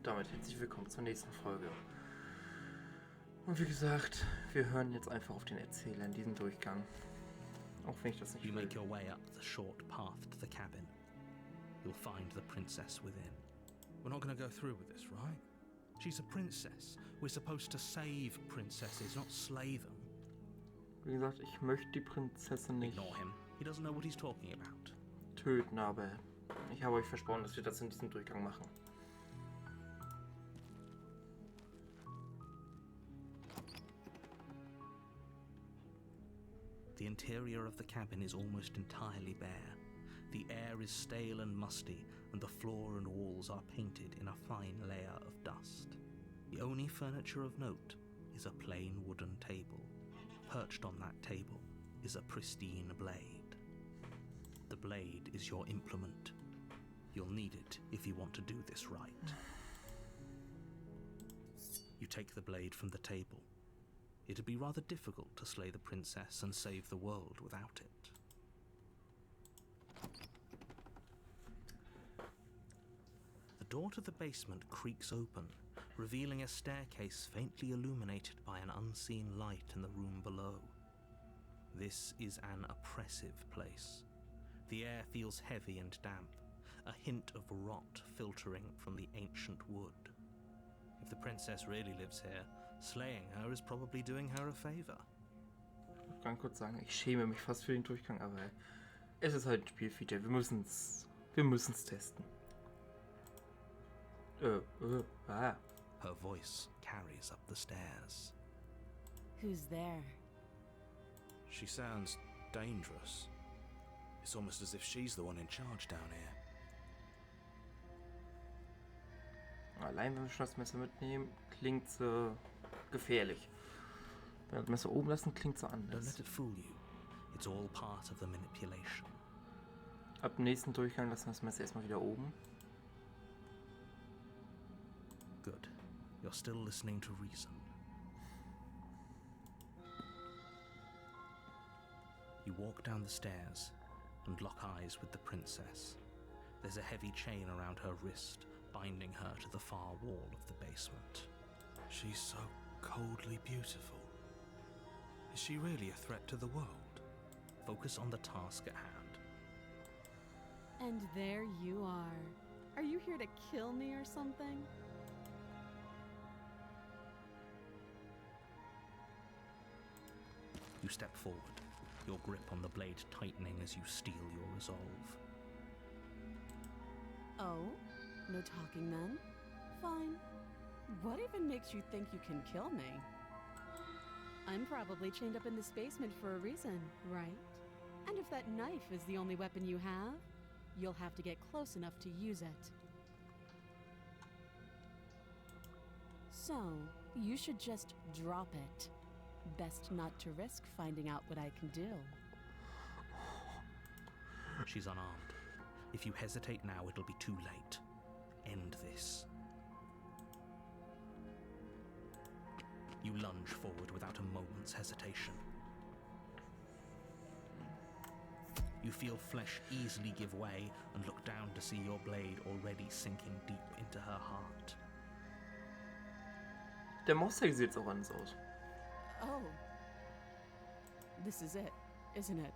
Und damit herzlich willkommen zur nächsten Folge. Und wie gesagt, wir hören jetzt einfach auf den Erzähler in diesem Durchgang. Auch wenn ich das nicht will. You make your way up the short path to the cabin. You'll find the princess within. We're not going to go through with this, right? She's a princess. We're supposed to save princesses, not slay them. Wie gesagt, ich möchte die Prinzessin nicht Ignore him. He doesn't know what he's talking about. töten, aber ich habe euch versprochen, dass wir das in diesem Durchgang machen. The interior of the cabin is almost entirely bare. The air is stale and musty, and the floor and walls are painted in a fine layer of dust. The only furniture of note is a plain wooden table. Perched on that table is a pristine blade. The blade is your implement. You'll need it if you want to do this right. You take the blade from the table. It'd be rather difficult to slay the princess and save the world without it. The door to the basement creaks open, revealing a staircase faintly illuminated by an unseen light in the room below. This is an oppressive place. The air feels heavy and damp, a hint of rot filtering from the ancient wood. If the princess really lives here, slaying her is probably doing her a favor. Ich kann kurz sagen, ich schäme mich fast für den Durchgang, aber es ist halt ein Spielfeature. Wir müssen's testen. Her voice carries up the stairs. Who's there? She sounds dangerous. It's almost as if she's the one in charge down here. Allein wenn wir schon das Messer mitnehmen, klingt so gefährlich. Wenn wir das Messer oben lassen, klingt so Don't anders. let it fool you. It's all part of the manipulation. Ab dem nächsten Durchgang lassen wir das Messer erstmal wieder oben. Good. You're still listening to reason. You walk down the stairs and lock eyes with the princess. There's a heavy chain around her wrist, binding her to the far wall of the basement. She's so coldly beautiful. Is she really a threat to the world? Focus on the task at hand. And there you are. Are you here to kill me or something? You step forward, your grip on the blade tightening as you steel your resolve. Oh? No talking then? Fine. What even makes you think you can kill me? I'm probably chained up in this basement for a reason, right? And if that knife is the only weapon you have, you'll have to get close enough to use it. So, you should just drop it. Best not to risk finding out what I can do. She's unarmed. If you hesitate now, it'll be too late. End this. You lunge forward without a moment's hesitation. You feel flesh easily give way and look down to see your blade already sinking deep into her heart. Der Monster sieht jetzt auch anders aus. Oh. This is it, isn't it?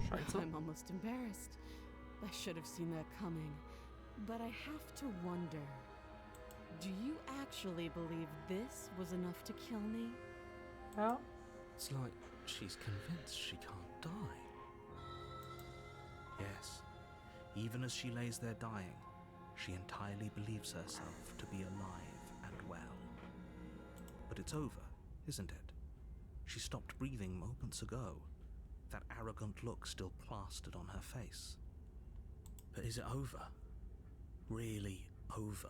Scheint so. I'm almost embarrassed. I should have seen that coming. But I have to wonder, do you actually believe this was enough to kill me? Ja. It's like she's convinced she can't die. Yes, even as she lays there dying, she entirely believes herself to be alive and well. But it's over, isn't it? She stopped breathing moments ago, that arrogant look still plastered on her face. But is it over? Really over?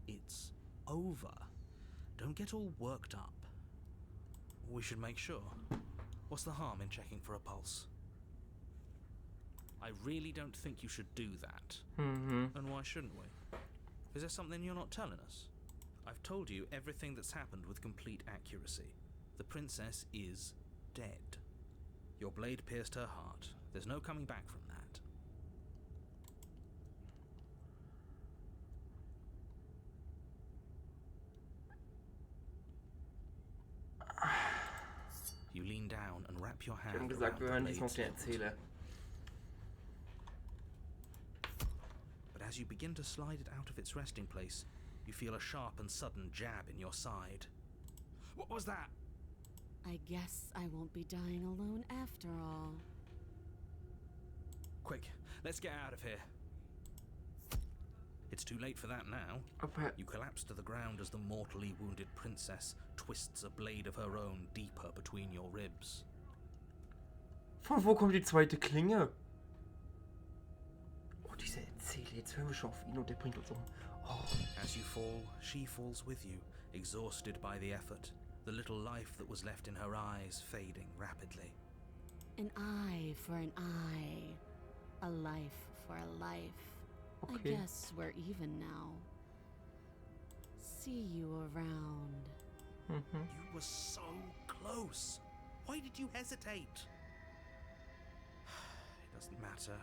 It's over. Don't get all worked up. We should make sure. What's the harm in checking for a pulse? I really don't think you should do that. Mhm. And why shouldn't we? Is there something you're not telling us? I've told you everything that's happened with complete accuracy. The princess is dead. Your blade pierced her heart. There's no coming back from that. You lean down and wrap your hand Ich habe gesagt, wir hören diesmal auf den Erzähler. But as you begin to slide it out of its resting place, you feel a sharp and sudden jab in your side. What was that? I guess I won't be dying alone after all. Quick, let's get out of here. It's too late for that now. Aber You collapse to the ground as the mortally wounded princess twists a blade of her own deeper between your ribs. von wo kommt die zweite Klinge? Oh, dieser Erzähler. Jetzt hören wir schon auf ihn und der bringt uns um. Oh. As you fall, she falls with you, exhausted by the effort, the little life that was left in her eyes fading rapidly. An eye for an eye. A life for a life. I Okay. guess we're even now. See you around. Mhm. You were so close. Why did you hesitate? It doesn't matter.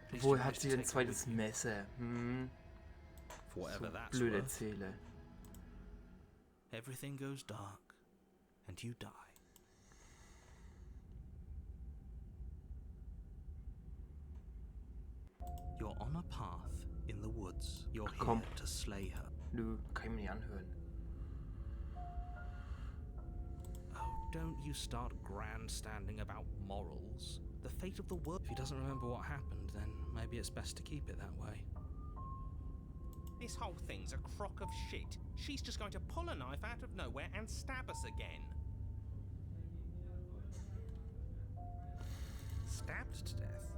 At least you Woher hat managed sie to denn ein take it zweites with you. Messer? Hm. For whatever So that's blöd worth. Erzähler. Everything goes dark, and you die. You're on a path in the woods. You're here komm. to slay her. Nö, kann ich mir nicht anhören. Oh, don't you start grandstanding about morals. The fate of the world. If he doesn't remember what happened, then maybe it's best to keep it that way. This whole thing's a crock of shit. She's just going to pull a knife out of nowhere and stab us again. Stabbed to death?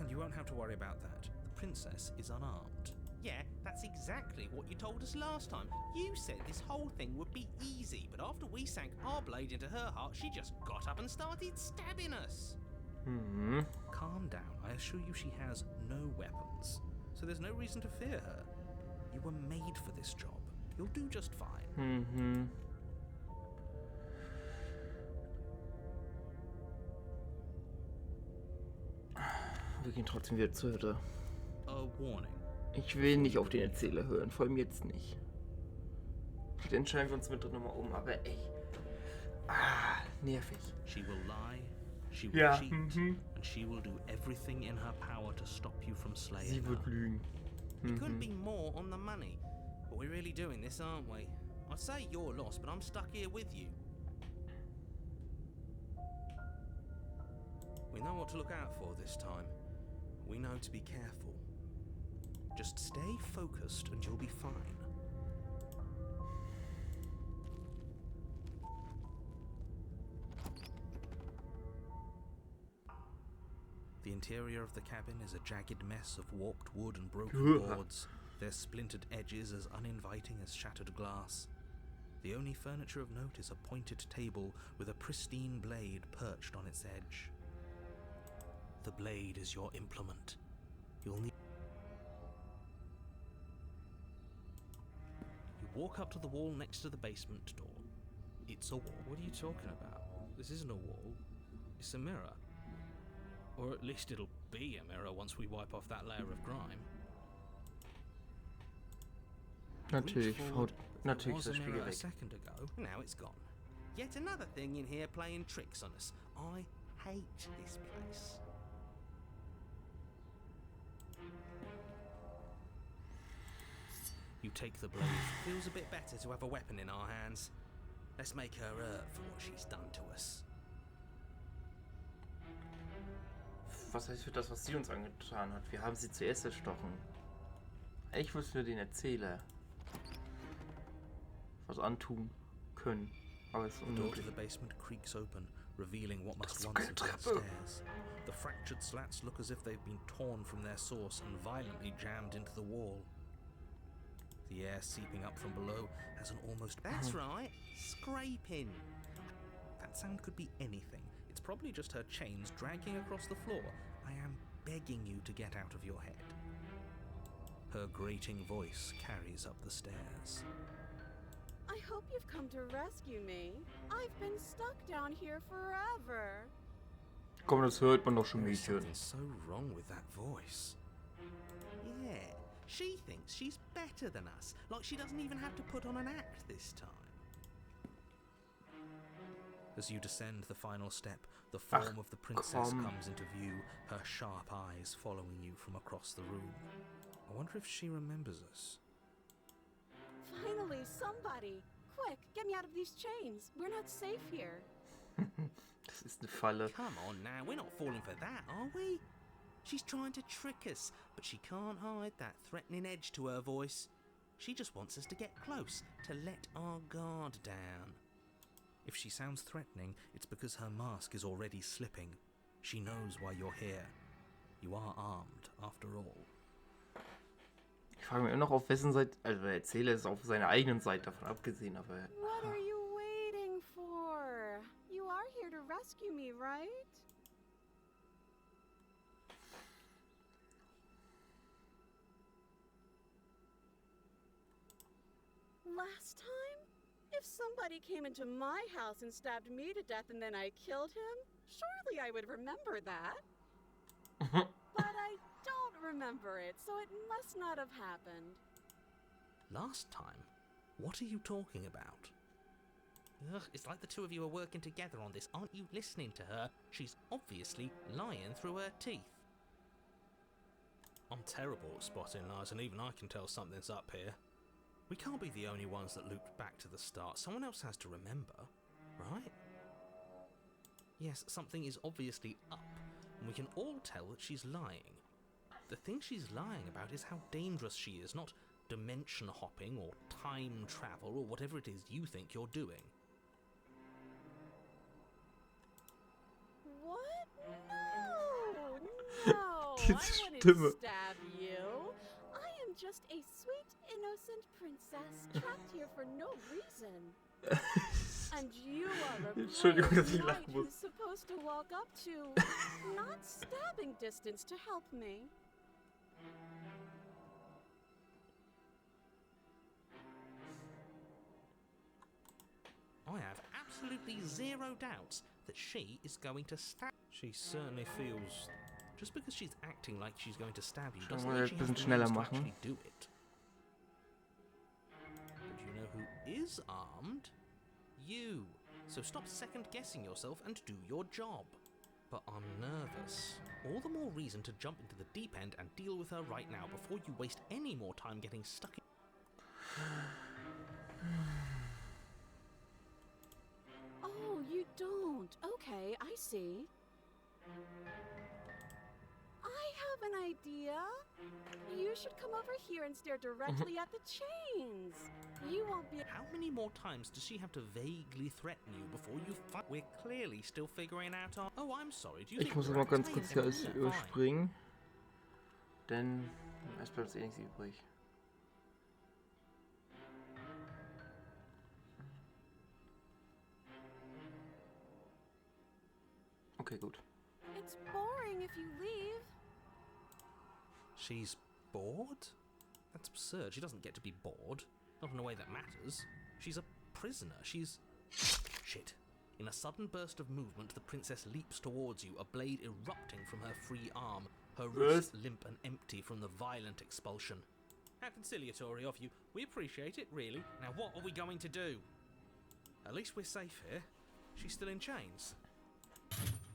And you won't have to worry about that. The princess is unarmed. Yeah, that's exactly what you told us last time. You said this whole thing would be easy, but after we sank our blade into her heart, she just got up and started stabbing us. Mhm. Calm down. I assure you she has no weapons, so there's no reason to fear her. You were made for this job. You'll do just fine. Mhm. Wir gehen trotzdem wieder zur Hütte. A warning. Ich will nicht auf den Erzähler hören, vor allem jetzt nicht. Vielleicht entscheiden wir uns mit drin nochmal um, aber ey. Nervig. She will lie, she will Ja, cheat, mhm. and she will do everything in her power to stop you from slaying Sie wird her. lügen. We couldn't Mhm. be more on the money. But we're really doing this, aren't we? I'd say you're lost, but I'm stuck here with you. We know what to look out for this time. We know to be careful. Just stay focused and you'll be fine. The interior of the cabin is a jagged mess of warped wood and broken Ugh. boards, their splintered edges as uninviting as shattered glass. The only furniture of note is a pointed table with a pristine blade perched on its edge. The blade is your implement. You'll need... You walk up to the wall next to the basement door. It's a wall. What are you talking about? This isn't a wall. It's a mirror. Or at least it'll be a mirror once we wipe off that layer of grime. Natürlich, Reach Frau, forward. natürlich There ist der was a Spiegel mirror a weg. second ago. Now it's gone. Yet another thing in here playing tricks on us. I hate this place. You take the blade. Feels a bit better to have a weapon in our hands. Let's make her hurt for what she's done to us. Was heißt für das, was sie uns angetan hat? Wir haben sie zuerst erstochen. Ich wusste nur den Erzähler was antun können, aber es ist The door to unmöglich. the basement creaks open, revealing what must Das once ist have keine been Treppe. stairs. The fractured slats look as if they've been torn from their source and violently jammed into the wall. The air seeping up from below has an almost... That's right, scraping. That sound could be anything. It's probably just her chains dragging across the floor. I am begging you to get out of your head. Her grating voice carries up the stairs. I hope you've come to rescue me. I've been stuck down here forever. Komm, das hört man doch schon, There is Mädchen. something so wrong with that voice. Yeah, she thinks she's better than us, like she doesn't even have to put on an act this time. As you descend the final step, the form of the princess komm. comes into view, her sharp eyes following you from across the room. I wonder if she remembers us. Finally, somebody! Quick, get me out of these chains. We're not safe here. Das ist eine Falle. Come on now, we're not falling for that, are we? She's trying to trick us, but she can't hide that threatening edge to her voice. She just wants us to get close, to let our guard down. If she sounds threatening, it's because her mask is already slipping. She knows why you're here. You are armed, after all. Ich frage mich immer noch, auf wessen Seite. Also, der Erzähler ist auf seiner eigenen Seite davon abgesehen, aber. What are you waiting for? You are here to rescue me, right? Last time? If somebody came into my house and stabbed me to death and then I killed him, surely I would remember that. But I don't remember it, so it must not have happened. Last time? What are you talking about? Ugh, it's like the two of you are working together on this. Aren't you listening to her? She's obviously lying through her teeth. I'm terrible at spotting lies, and even I can tell something's up here. We can't be the only ones that looped back to the start. Someone else has to remember, right? Yes, something is obviously up, and we can all tell that she's lying. The thing she's lying about is how dangerous she is, not dimension hopping or time travel or whatever it is you think you're doing. What? No! No! I Diese wouldn't Stimme. stab you. I am just a sweet, innocent princess trapped here for no reason. And you are a Entschuldigung, brave dass ich knight lachen muss. who's supposed to walk up to not stabbing distance to help me. I have absolutely zero doubts that she is going to stab. She certainly feels... Just because she's acting like she's going to stab you Schon doesn't mal mean ein she has bisschen the schneller means to machen. actually do it. But you know who is armed? You. So stop second-guessing yourself and do your job. But I'm nervous. All the more reason to jump into the deep end and deal with her right now before you waste any more time getting stuck in... Oh, you don't. Okay, I see. I have an idea. You should come over here and stare directly at the chains. You won't be... How many more times does she have to vaguely threaten you before you fight? We're clearly still figuring out our... Oh, I'm sorry. Do you Ich think muss we're mal ganz okay? kurz hier alles Fine. überspringen. Denn es bleibt eh nichts übrig. Okay, gut. It's boring if you leave. She's bored? That's absurd. She doesn't get to be bored. Not in a way that matters. She's a prisoner. She's... Shit. In a sudden burst of movement, the princess leaps towards you, a blade erupting from her free arm, her wrist limp and empty from the violent expulsion. How conciliatory of you. We appreciate it, really. Now what are we going to do? At least we're safe here. She's still in chains.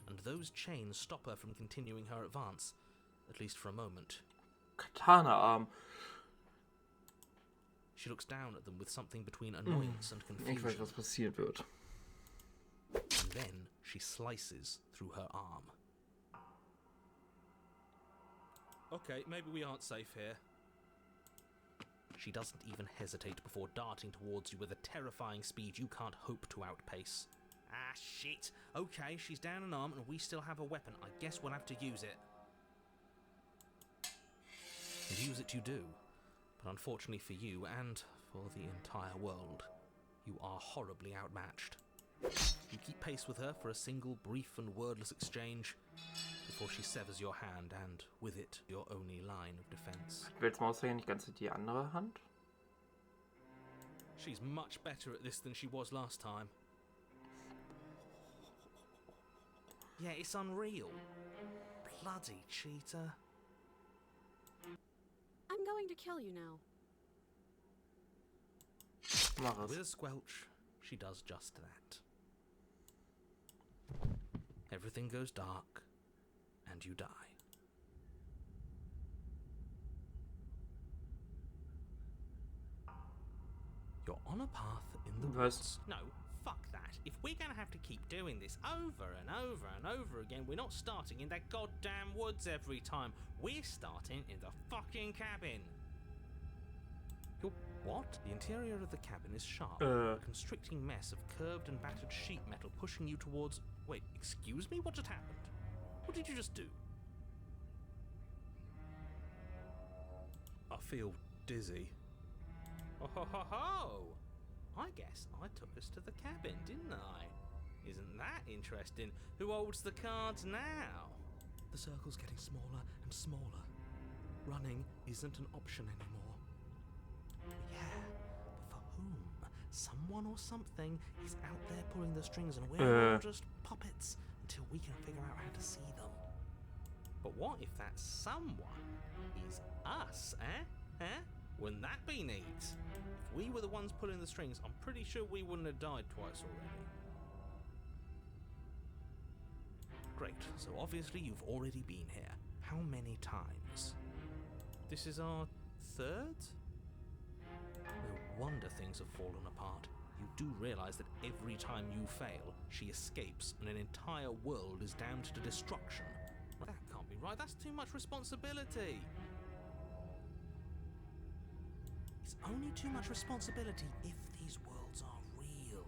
And those chains stop her from continuing her advance. At least for a moment. Katana-Arm. She looks down at them with something between annoyance and Ich weiß, confusion. was passieren wird. And then she slices through her arm. Okay, maybe we aren't safe here. She doesn't even hesitate before darting towards you with a terrifying speed you can't hope to outpace. Ah, shit. Okay, she's down an arm and we still have a weapon. I guess we'll have to use it. And use it you do. But unfortunately for you, and for the entire world, you are horribly outmatched. You keep pace with her for a single brief and wordless exchange before she severs your hand and, with it, your only line of defense. Hat jetzt Mauser ja nicht ganz die andere Hand? She's much better at this than she was last time. Yeah, it's unreal. Bloody cheater. I'm going to kill you now. Mach es. With a squelch, she does just that. Everything goes dark, and you die. You're on a path in the woods. No, fuck that. If we're gonna have to keep doing this over and over and over again, we're not starting in that goddamn woods every time. We're starting in the fucking cabin. You're what? The interior of the cabin is sharp, a constricting mess of curved and battered sheet metal pushing you towards... Wait, excuse me? What just happened? What did you just do? I feel dizzy. Oh ho ho ho! I guess I took us to the cabin, didn't I? Isn't that interesting? Who holds the cards now? The circle's getting smaller and smaller. Running isn't an option anymore. Yeah, but for whom? Someone or something is out there pulling the strings and we're all just puppets until we can figure out how to see them. But what if that someone is us, eh? Wouldn't that be neat? If we were the ones pulling the strings, I'm pretty sure we wouldn't have died twice already. Great, so obviously you've already been here. How many times? This is our third? No wonder things have fallen apart. You do realise that every time you fail, she escapes and an entire world is damned to destruction. That can't be right, that's too much responsibility. It's only too much responsibility if these worlds are real.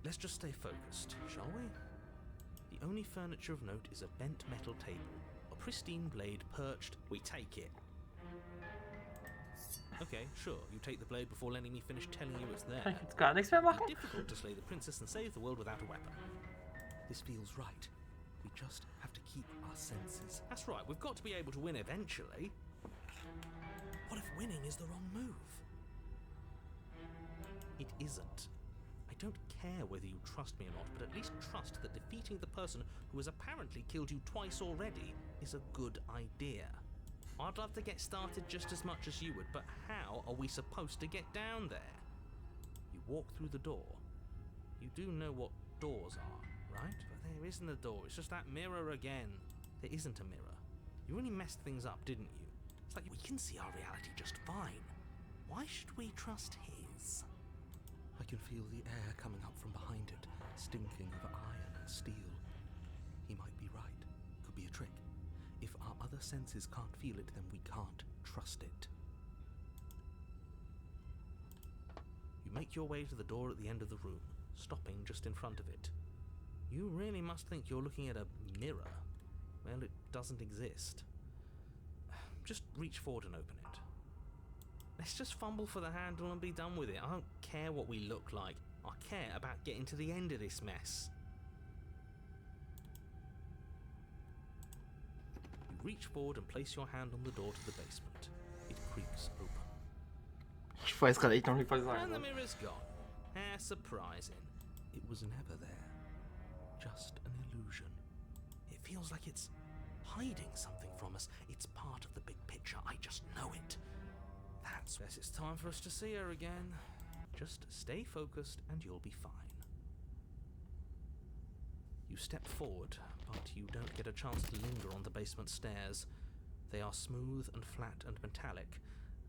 Let's just stay focused, shall we? The only furniture of note is a bent metal table. A pristine blade perched. We take it. Okay, sure, you take the blade before letting me finish telling you it's there. Kann ich jetzt gar nichts mehr machen? It's difficult to slay the princess and save the world without a weapon. This feels right. We just have to keep our senses. That's right, we've got to be able to win eventually. What if winning is the wrong move? It isn't. I don't care whether you trust me or not, but at least trust that defeating the person who has apparently killed you twice already is a good idea. I'd love to get started just as much as you would, but how are we supposed to get down there? You walk through the door. You do know what doors are, right? But there isn't a door, it's just that mirror again. There isn't a mirror. You really messed things up, didn't you? It's like we can see our reality just fine. Why should we trust his? I can feel the air coming up from behind it, stinking of iron and steel. He might be right. Could be a trick. If our other senses can't feel it, then we can't trust it. You make your way to the door at the end of the room, stopping just in front of it. You really must think you're looking at a mirror. Well, it doesn't exist. Just reach forward and open it. Let's just fumble for the handle and be done with it. I don't care what we look like. I care about getting to the end of this mess. You reach forward and place your hand on the door to the basement. It creaks open. Ich weiß gerade echt noch nicht, was ich sagen And the soll. mirror's gone. How surprising. It was never there. Just an illusion. It feels like it's hiding something from us. It's part of the big picture. I just know it. That's where it's time for us to see her again. Just stay focused and you'll be fine. You step forward, but you don't get a chance to linger on the basement stairs. They are smooth and flat and metallic,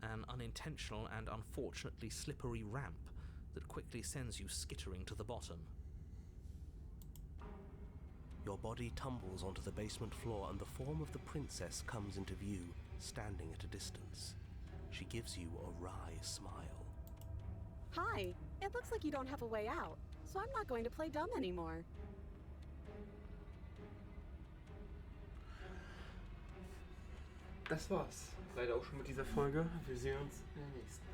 an unintentional and unfortunately slippery ramp that quickly sends you skittering to the bottom. Your body tumbles onto the basement floor and the form of the princess comes into view, standing at a distance. She gives you a wry smile. Hi, it looks like you don't have a way out, so I'm not going to play dumb anymore. Das war's. Leider auch schon mit dieser Folge. Wir sehen uns in der nächsten.